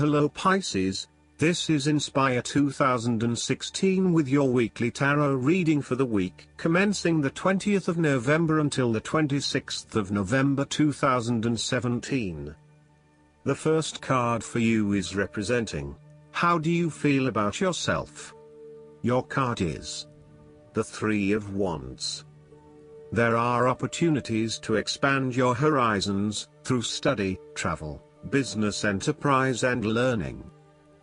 Hello Pisces, this is Inspire 2016 with your weekly tarot reading for the week commencing the 20th of November until the 26th of November 2017. The first card for you is representing, how do you feel about yourself? Your card is the Three of Wands. There are opportunities to expand your horizons, through study, travel, business enterprise and learning.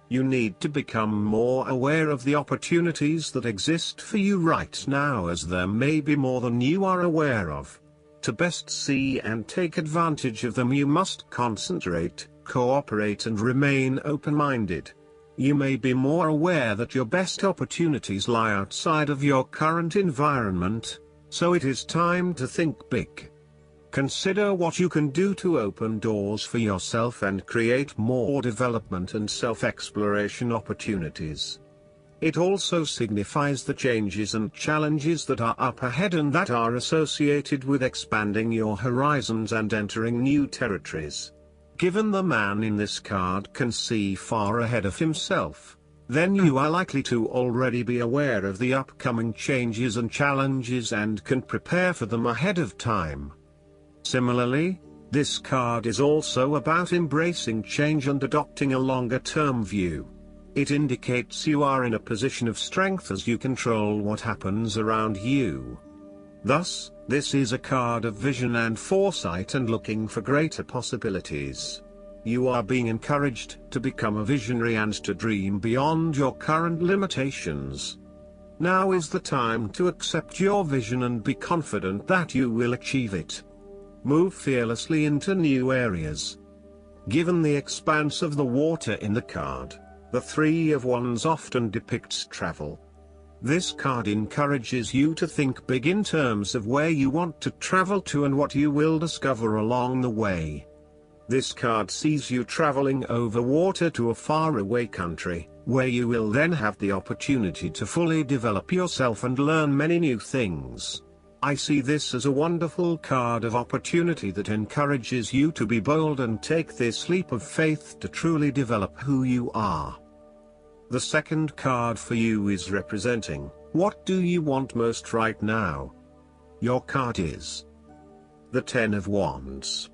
You need to become more aware of the opportunities that exist for you right now, as there may be more than you are aware of. To best see and take advantage of them, you must concentrate, cooperate and remain open-minded. You may be more aware that your best opportunities lie outside of your current environment, so it is time to think big. Consider what you can do to open doors for yourself and create more development and self-exploration opportunities. It also signifies the changes and challenges that are up ahead and that are associated with expanding your horizons and entering new territories. Given the man in this card can see far ahead of himself, then you are likely to already be aware of the upcoming changes and challenges and can prepare for them ahead of time. Similarly, this card is also about embracing change and adopting a longer-term view. It indicates you are in a position of strength as you control what happens around you. Thus, this is a card of vision and foresight and looking for greater possibilities. You are being encouraged to become a visionary and to dream beyond your current limitations. Now is the time to accept your vision and be confident that you will achieve it. Move fearlessly into new areas. Given the expanse of the water in the card, the Three of Wands often depicts travel. This card encourages you to think big in terms of where you want to travel to and what you will discover along the way. This card sees you traveling over water to a faraway country, where you will then have the opportunity to fully develop yourself and learn many new things. I see this as a wonderful card of opportunity that encourages you to be bold and take this leap of faith to truly develop who you are. The second card for you is representing, what do you want most right now? Your card is the Ten of Wands.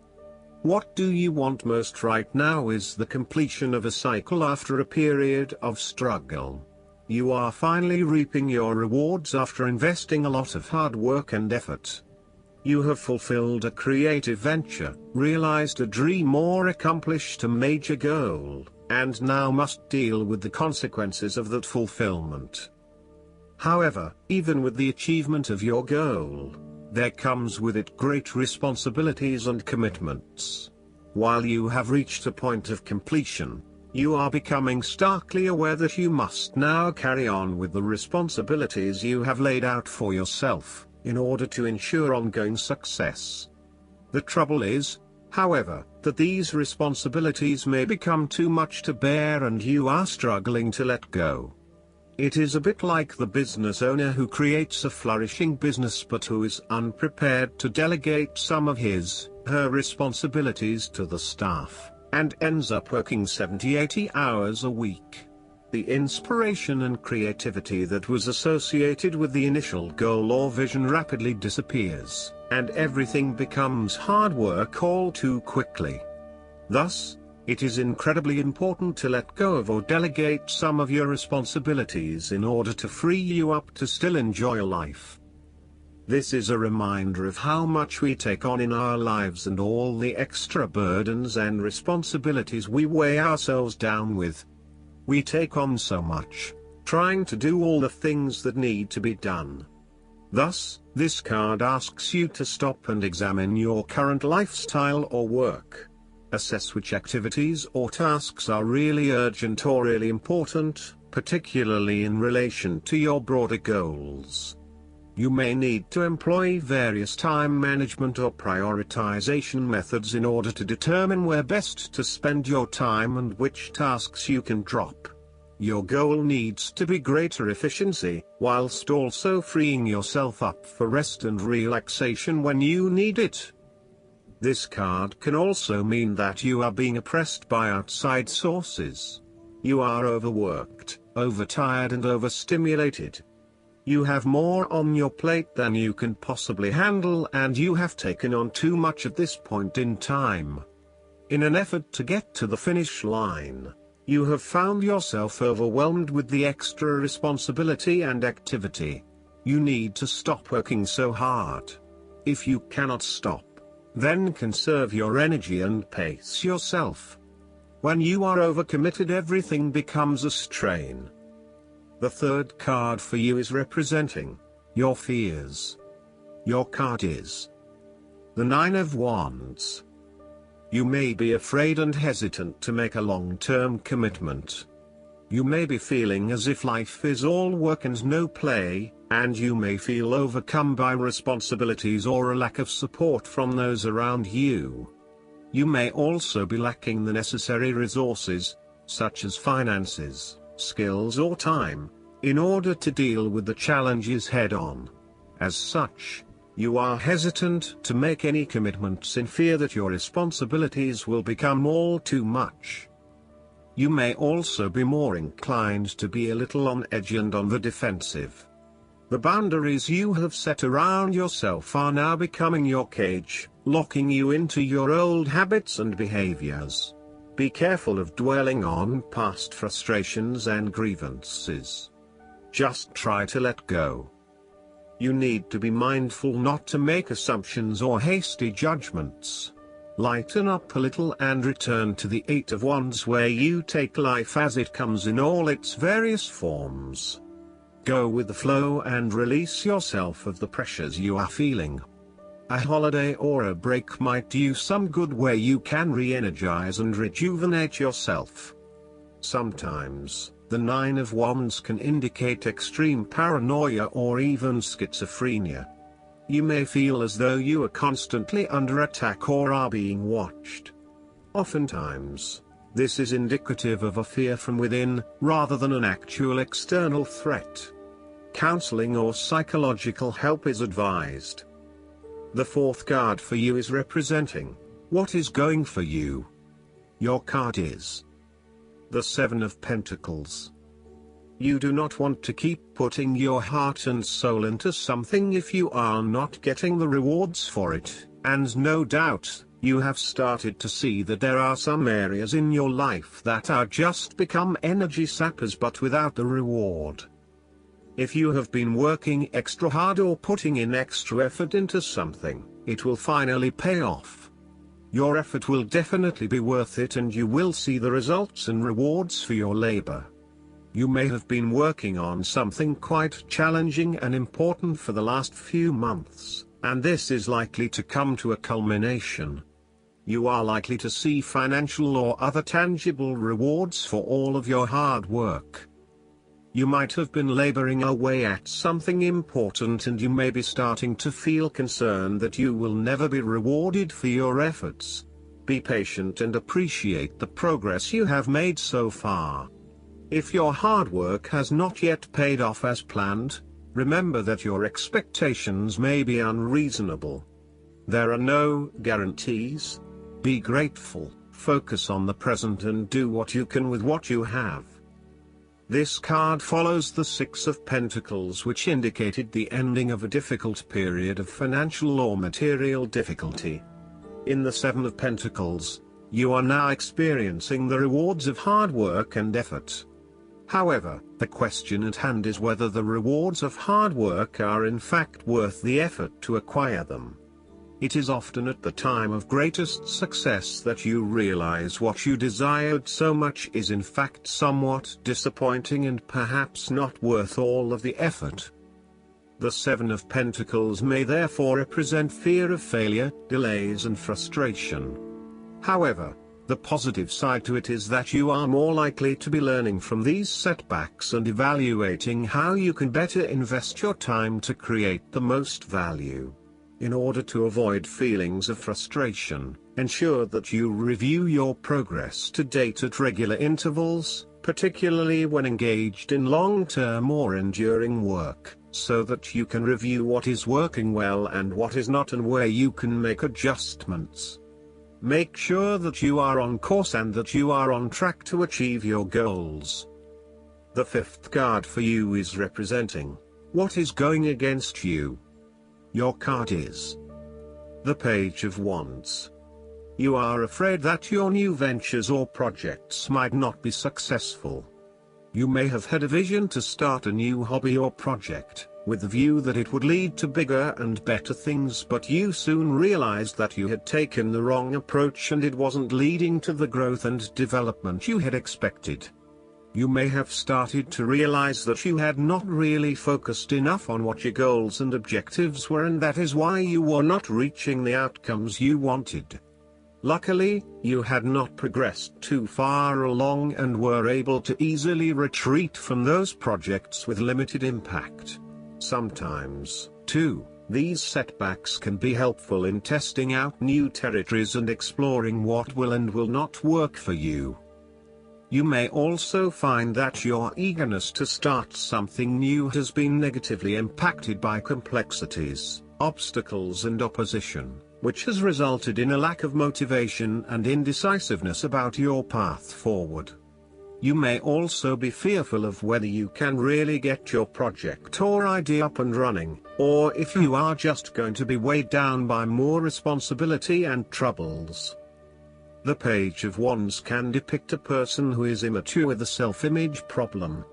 What do you want most right now is the completion of a cycle after a period of struggle. You are finally reaping your rewards after investing a lot of hard work and effort. You have fulfilled a creative venture, realized a dream or accomplished a major goal, and now must deal with the consequences of that fulfillment. However, even with the achievement of your goal, there comes with it great responsibilities and commitments. While you have reached a point of completion, you are becoming starkly aware that you must now carry on with the responsibilities you have laid out for yourself, in order to ensure ongoing success. The trouble is, however, that these responsibilities may become too much to bear and you are struggling to let go. It is a bit like the business owner who creates a flourishing business but who is unprepared to delegate some of her responsibilities to the staff, and ends up working 70-80 hours a week. The inspiration and creativity that was associated with the initial goal or vision rapidly disappears, and everything becomes hard work all too quickly. Thus, it is incredibly important to let go of or delegate some of your responsibilities in order to free you up to still enjoy life. This is a reminder of how much we take on in our lives and all the extra burdens and responsibilities we weigh ourselves down with. We take on so much, trying to do all the things that need to be done. Thus, this card asks you to stop and examine your current lifestyle or work. Assess which activities or tasks are really urgent or really important, particularly in relation to your broader goals. You may need to employ various time management or prioritization methods in order to determine where best to spend your time and which tasks you can drop. Your goal needs to be greater efficiency, whilst also freeing yourself up for rest and relaxation when you need it. This card can also mean that you are being oppressed by outside sources. You are overworked, overtired and overstimulated. You have more on your plate than you can possibly handle, and you have taken on too much at this point in time. In an effort to get to the finish line, you have found yourself overwhelmed with the extra responsibility and activity. You need to stop working so hard. If you cannot stop, then conserve your energy and pace yourself. When you are overcommitted, everything becomes a strain. The third card for you is representing your fears. Your card is the Nine of Wands. You may be afraid and hesitant to make a long-term commitment. You may be feeling as if life is all work and no play, and you may feel overcome by responsibilities or a lack of support from those around you. You may also be lacking the necessary resources, such as finances, skills or time, in order to deal with the challenges head-on. As such, you are hesitant to make any commitments in fear that your responsibilities will become all too much. You may also be more inclined to be a little on edge and on the defensive. The boundaries you have set around yourself are now becoming your cage, locking you into your old habits and behaviors. Be careful of dwelling on past frustrations and grievances. Just try to let go. You need to be mindful not to make assumptions or hasty judgments. Lighten up a little and return to the Eight of Wands, where you take life as it comes in all its various forms. Go with the flow and release yourself of the pressures you are feeling. A holiday or a break might do you some good, where you can re-energize and rejuvenate yourself. Sometimes, the Nine of Wands can indicate extreme paranoia or even schizophrenia. You may feel as though you are constantly under attack or are being watched. Oftentimes, this is indicative of a fear from within, rather than an actual external threat. Counseling or psychological help is advised. The fourth card for you is representing what is going for you. Your card is the Seven of Pentacles. You do not want to keep putting your heart and soul into something if you are not getting the rewards for it, and no doubt, you have started to see that there are some areas in your life that are just become energy sappers but without the reward. If you have been working extra hard or putting in extra effort into something, it will finally pay off. Your effort will definitely be worth it, and you will see the results and rewards for your labor. You may have been working on something quite challenging and important for the last few months, and this is likely to come to a culmination. You are likely to see financial or other tangible rewards for all of your hard work. You might have been laboring away at something important, and you may be starting to feel concerned that you will never be rewarded for your efforts. Be patient and appreciate the progress you have made so far. If your hard work has not yet paid off as planned, remember that your expectations may be unreasonable. There are no guarantees. Be grateful, focus on the present and do what you can with what you have. This card follows the Six of Pentacles, which indicated the ending of a difficult period of financial or material difficulty. In the Seven of Pentacles, you are now experiencing the rewards of hard work and effort. However, the question at hand is whether the rewards of hard work are in fact worth the effort to acquire them. It is often at the time of greatest success that you realize what you desired so much is in fact somewhat disappointing and perhaps not worth all of the effort. The Seven of Pentacles may therefore represent fear of failure, delays and frustration. However, the positive side to it is that you are more likely to be learning from these setbacks and evaluating how you can better invest your time to create the most value. In order to avoid feelings of frustration, ensure that you review your progress to date at regular intervals, particularly when engaged in long-term or enduring work, so that you can review what is working well and what is not, and where you can make adjustments. Make sure that you are on course and that you are on track to achieve your goals. The fifth card for you is representing what is going against you. Your card is the Page of Wands. You are afraid that your new ventures or projects might not be successful. You may have had a vision to start a new hobby or project, with the view that it would lead to bigger and better things, but you soon realized that you had taken the wrong approach and it wasn't leading to the growth and development you had expected. You may have started to realize that you had not really focused enough on what your goals and objectives were, and that is why you were not reaching the outcomes you wanted. Luckily, you had not progressed too far along and were able to easily retreat from those projects with limited impact. Sometimes, too, these setbacks can be helpful in testing out new territories and exploring what will and will not work for you. You may also find that your eagerness to start something new has been negatively impacted by complexities, obstacles and opposition, which has resulted in a lack of motivation and indecisiveness about your path forward. You may also be fearful of whether you can really get your project or idea up and running, or if you are just going to be weighed down by more responsibility and troubles. The Page of Wands can depict a person who is immature with a self-image problem.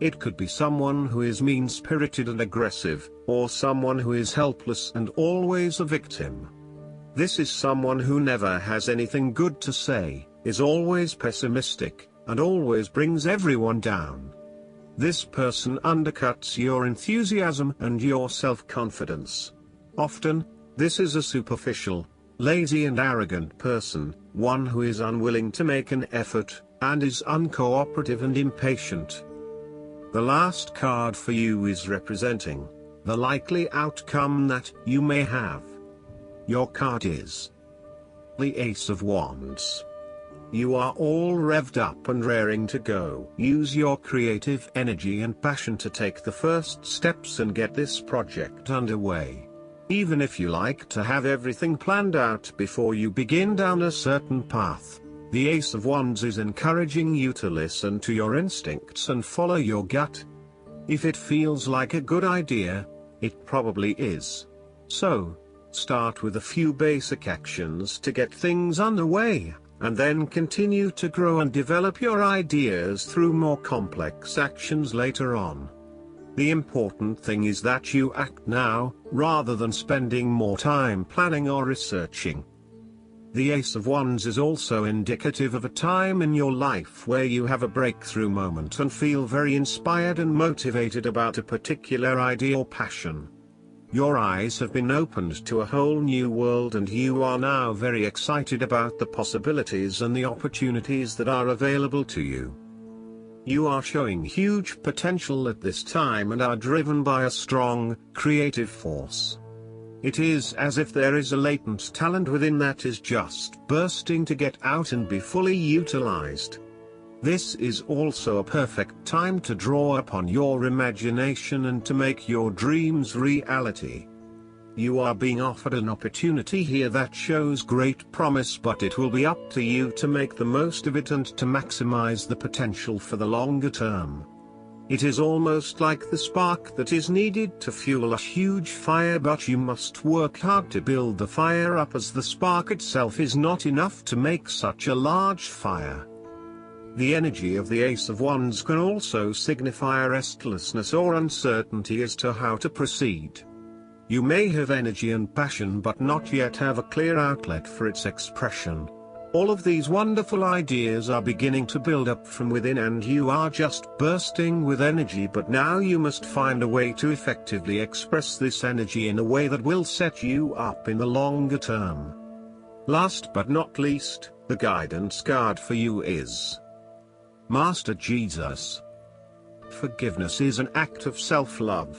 It could be someone who is mean-spirited and aggressive, or someone who is helpless and always a victim. This is someone who never has anything good to say, is always pessimistic, and always brings everyone down. This person undercuts your enthusiasm and your self-confidence. Often, this is a superficial, lazy and arrogant person, one who is unwilling to make an effort, and is uncooperative and impatient. The last card for you is representing the likely outcome that you may have. Your card is the Ace of Wands. You are all revved up and raring to go. Use your creative energy and passion to take the first steps and get this project underway. Even if you like to have everything planned out before you begin down a certain path, the Ace of Wands is encouraging you to listen to your instincts and follow your gut. If it feels like a good idea, it probably is. So, start with a few basic actions to get things underway, and then continue to grow and develop your ideas through more complex actions later on. The important thing is that you act now, rather than spending more time planning or researching. The Ace of Wands is also indicative of a time in your life where you have a breakthrough moment and feel very inspired and motivated about a particular idea or passion. Your eyes have been opened to a whole new world and you are now very excited about the possibilities and the opportunities that are available to you. You are showing huge potential at this time and are driven by a strong, creative force. It is as if there is a latent talent within that is just bursting to get out and be fully utilized. This is also a perfect time to draw upon your imagination and to make your dreams reality. You are being offered an opportunity here that shows great promise, but it will be up to you to make the most of it and to maximize the potential for the longer term. It is almost like the spark that is needed to fuel a huge fire, but you must work hard to build the fire up, as the spark itself is not enough to make such a large fire. The energy of the Ace of Wands can also signify restlessness or uncertainty as to how to proceed. You may have energy and passion but not yet have a clear outlet for its expression. All of these wonderful ideas are beginning to build up from within and you are just bursting with energy, but now you must find a way to effectively express this energy in a way that will set you up in the longer term. Last but not least, the guidance card for you is Master Jesus. Forgiveness is an act of self-love.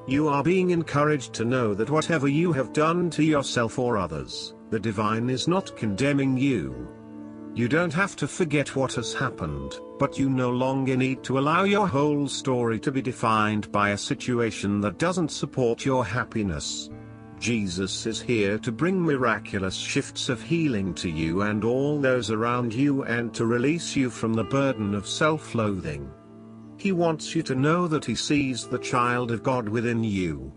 You are being encouraged to know that whatever you have done to yourself or others, the divine is not condemning you. You don't have to forget what has happened, but you no longer need to allow your whole story to be defined by a situation that doesn't support your happiness. Jesus is here to bring miraculous shifts of healing to you and all those around you, and to release you from the burden of self-loathing. He wants you to know that He sees the child of God within you.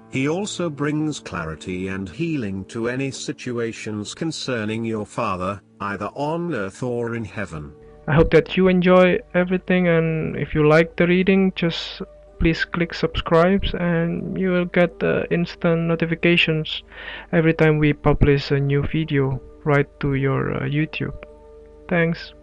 He also brings clarity and healing to any situations concerning your Father, either on earth or in heaven. I hope that you enjoy everything, and if you like the reading, just please click subscribe and you will get instant notifications every time we publish a new video right to your YouTube. Thanks.